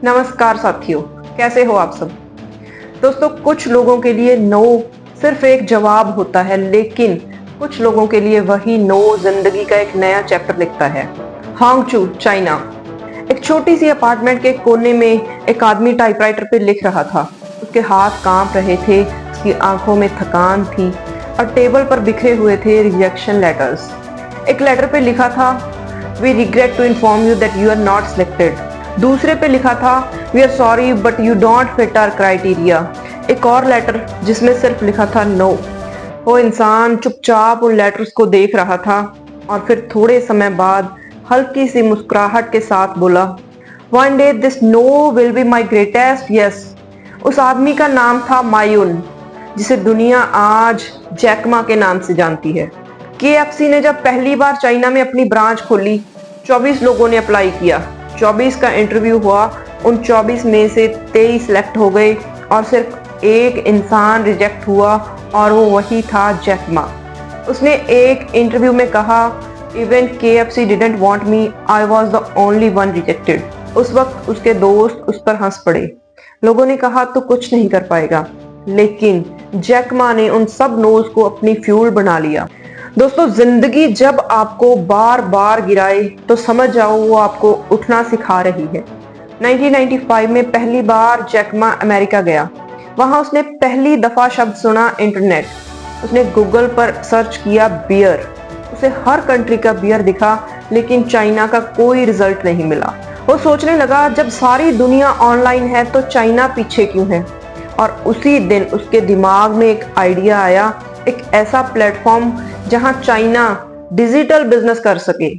नमस्कार साथियों, कैसे हो आप सब। दोस्तों, कुछ लोगों के लिए नो सिर्फ एक जवाब होता है, लेकिन कुछ लोगों के लिए वही नो जिंदगी का एक नया चैप्टर लिखता है। हांगचू, चाइना। एक छोटी सी अपार्टमेंट के कोने में एक आदमी टाइपराइटर पे लिख रहा था। उसके हाथ कांप रहे थे, उसकी आंखों में थकान थी और टेबल पर बिखरे हुए थे रिजेक्शन लेटर्स। एक लेटर पे लिखा था, we regret to inform you that you are not selected. दूसरे पे लिखा था, we are sorry but you don't fit our criteria. एक और लेटर जिसमें सिर्फ लिखा था नो। वो इंसान चुपचाप उन लेटर्स को देख रहा था और फिर थोड़े समय बाद हल्की सी मुस्कुराहट के साथ बोला, one day this no will be my greatest yes. उस आदमी का नाम था मायून, जिसे दुनिया आज जैकमा के नाम से जानती है। KFC ने जब पहली बार चाइना में अपनी ब्रांच खोली, 24 लोगों ने अप्लाई किया। 24 का इंटरव्यू हुआ, उन 24 में से 23 सिलेक्ट हो गए और सिर्फ एक इंसान रिजेक्ट हुआ और वो वही था जैक मा। उसने एक इंटरव्यू में कहा, even KFC didn't want me, I was the only one rejected. उस वक्त उसके दोस्त उस पर हंस पड़े। लोगों ने कहा तो कुछ नहीं कर पाएगा, लेकिन जैक मा ने उन सब नोज को अपनी फ्यूल बना लिया। दोस्तों, जिंदगी जब आपको बार बार गिराए तो समझ जाओ वो आपको उठना सिखा रही है। 1995 में पहली बार जैक मा अमेरिका गया। वहां उसने पहली दफा शब्द सुना इंटरनेट। उसने गूगल पर सर्च किया बियर। उसे हर कंट्री का बियर दिखा, लेकिन चाइना का कोई रिजल्ट नहीं मिला। वो सोचने लगा, जब सारी दुनिया ऑनलाइन है तो चाइना पीछे क्यों है। और उसी दिन उसके दिमाग में एक आइडिया आया, एक ऐसा प्लेटफॉर्म जहां चाइना डिजिटल बिजनेस कर सके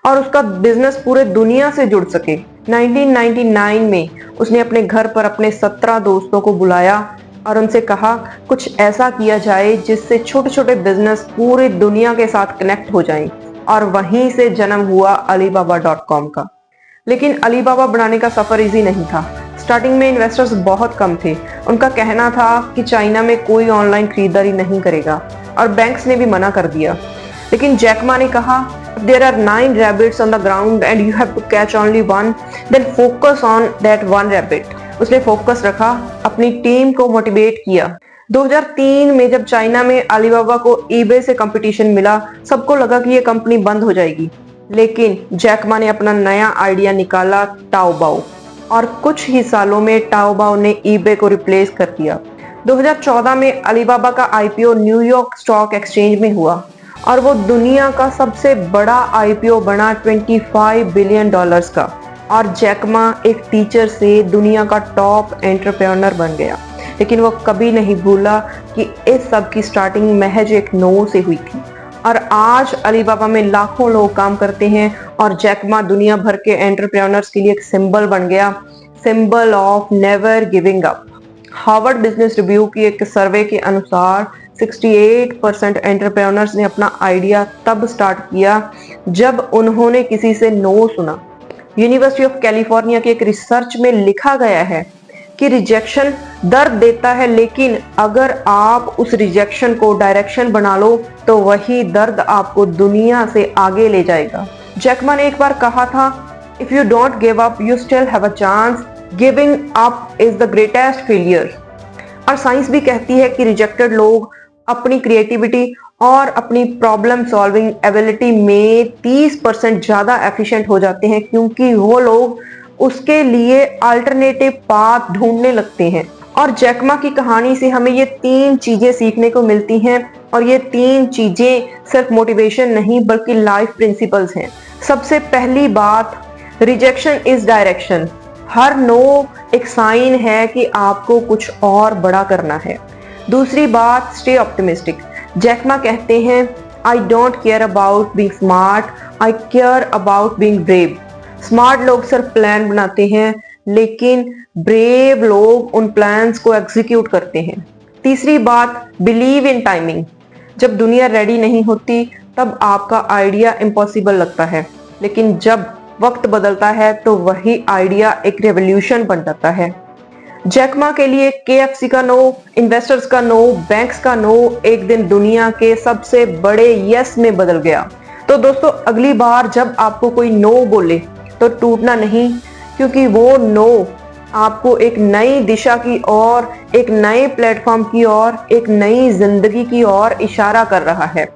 और उसका बिजनेस पूरे दुनिया से जुड़ सके। 1999 में उसने अपने घर पर अपने 17 दोस्तों को बुलाया और उनसे कहा, कुछ ऐसा किया जाए जिससे छोटे छोटे बिजनेस पूरी दुनिया के साथ कनेक्ट हो जाएं। और वहीं से जन्म हुआ Alibaba.com का। लेकिन अलीबाबा बनाने का सफर इजी नहीं था। स्टार्टिंग में इन्वेस्टर्स बहुत कम थे। उनका कहना था कि चाइना में कोई ऑनलाइन खरीदारी नहीं करेगा और बैंक्स ने भी मना कर दिया। लेकिन जैक मा ने कहा, there are 9 rabbits on the ground and you have to catch only one, then focus on that one rabbit. उसने फोकस रखा, अपनी टीम को मोटिवेट किया। 2003 में जब चाइना में अलीबाबा को eBay से कंपटीशन मिला, सबको लगा कि ये कंपनी बंद हो जाएगी। लेकिन जैक मा ने अपना नया आइडिया निकाला, ताओबाओ, और कुछ ही सालों में ताओबाओ ने eBay को रिप्लेस कर दिया। 2014 में अलीबाबा का IPO न्यूयॉर्क स्टॉक एक्सचेंज में हुआ और वो दुनिया का सबसे बड़ा IPO बना $25 बिलियन का। और जैक मा एक टीचर से दुनिया का टॉप एंटरप्रेन्योर बन गया। लेकिन वो कभी नहीं भूला कि इस सब की स्टार्टिंग महज एक नो से हुई थी। और आज अलीबाबा में लाखों लोग काम करते हैं और जैक मा दुनिया भर के एंटरप्रेन्योर्स के लिए एक सिंबल बन गया, symbol of never giving up. Harvard business review की एक सर्वे के अनुसार 68% एंटरप्रेन्योर्स ने अपना आइडिया तब स्टार्ट किया जब उन्होंने किसी से नो सुना। यूनिवर्सिटी ऑफ कैलिफोर्निया की एक रिसर्च में लिखा गया है कि रिजेक्शन दर्द देता है, लेकिन अगर आप उस रिजेक्शन को डायरेक्शन बना लो तो वही दर्द आपको दुनिया से आगे ले जाएगा। जैक मा ने एक बार कहा था, if you don't give up you still have a chance, giving up is the greatest failure. और साइंस भी कहती है कि रिजेक्टेड लोग अपनी क्रिएटिविटी और अपनी प्रॉब्लम सॉल्विंग एबिलिटी में 30% ज्यादा एफिशिएंट हो जाते हैं, क्योंकि वो लोग उसके लिए अल्टरनेटिव पाथ ढूंढने लगते हैं। और जैक मा की कहानी से हमें ये 3 चीजें सीखने को मिलती हैं, और ये 3 चीजें सिर्फ मोटिवेशन नहीं बल्कि लाइफ प्रिंसिपल्स हैं। सबसे पहली बात, रिजेक्शन इज डायरेक्शन। हर नो एक साइन है कि आपको कुछ और बड़ा करना है। दूसरी बात, स्टे ऑप्टिमिस्टिक। जैक मा कहते हैं, I don't care about being smart, I care about being brave. Smart लोग सिर्फ प्लान बनाते हैं, लेकिन ब्रेव लोग उन प्लान्स को एग्जीक्यूट करते हैं। तीसरी बात, बिलीव इन टाइमिंग। जब दुनिया रेडी नहीं होती तब आपका आइडिया इम्पॉसिबल लगता है, लेकिन जब वक्त बदलता है तो वही आइडिया एक रेवोल्यूशन बन जाता है। जैक मा के लिए KFC का नो, इन्वेस्टर्स का नो, बैंक्स का नो एक दिन दुनिया के सबसे बड़े यस में बदल गया। तो दोस्तों, अगली बार जब आपको कोई नो बोले तो टूटना नहीं, क्योंकि वो नो आपको एक नई दिशा की ओर, एक नए प्लेटफॉर्म की ओर, एक नई जिंदगी की ओर इशारा कर रहा है।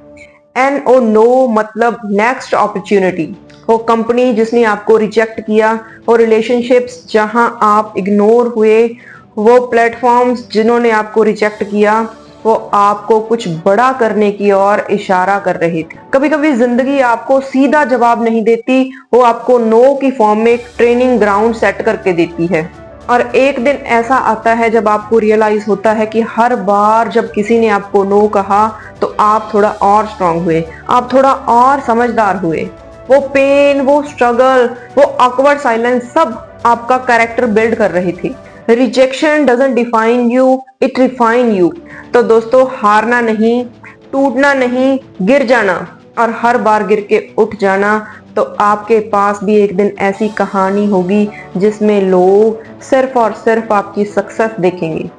NO नो मतलब नेक्स्ट अपॉर्चुनिटी। वो कंपनी जिसने आपको रिजेक्ट किया, वो रिलेशनशिप्स जहां आप इग्नोर हुए, वो प्लेटफॉर्म्स जिन्होंने आपको रिजेक्ट किया, वो आपको कुछ बड़ा करने की ओर इशारा कर रहे थे। कभी कभी जिंदगी आपको सीधा जवाब नहीं देती, वो आपको नो की फॉर्म में एक ट्रेनिंग ग्राउंड सेट करके देती है। और एक दिन ऐसा आता है जब आपको रियलाइज होता है कि हर बार जब किसी ने आपको नो कहा तो आप थोड़ा और स्ट्रांग हुए, आप थोड़ा और समझदार हुए। वो पेन, वो स्ट्रगल, वो ऑकवर्ड साइलेंस सब आपका कैरेक्टर बिल्ड कर रही थी। Rejection doesn't define you, it refine you. तो दोस्तों, हारना नहीं, टूटना नहीं, गिर जाना और हर बार गिर के उठ जाना, तो आपके पास भी एक दिन ऐसी कहानी होगी जिसमें लोग सिर्फ और सिर्फ आपकी सक्सेस देखेंगे।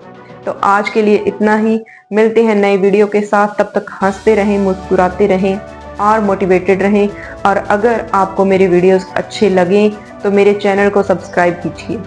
तो आज के लिए इतना ही। मिलते हैं नए वीडियो के साथ। तब तक हंसते रहें, मुस्कुराते रहें और मोटिवेटेड रहें। और अगर आपको मेरे वीडियोस अच्छे लगें तो मेरे चैनल को सब्सक्राइब कीजिए।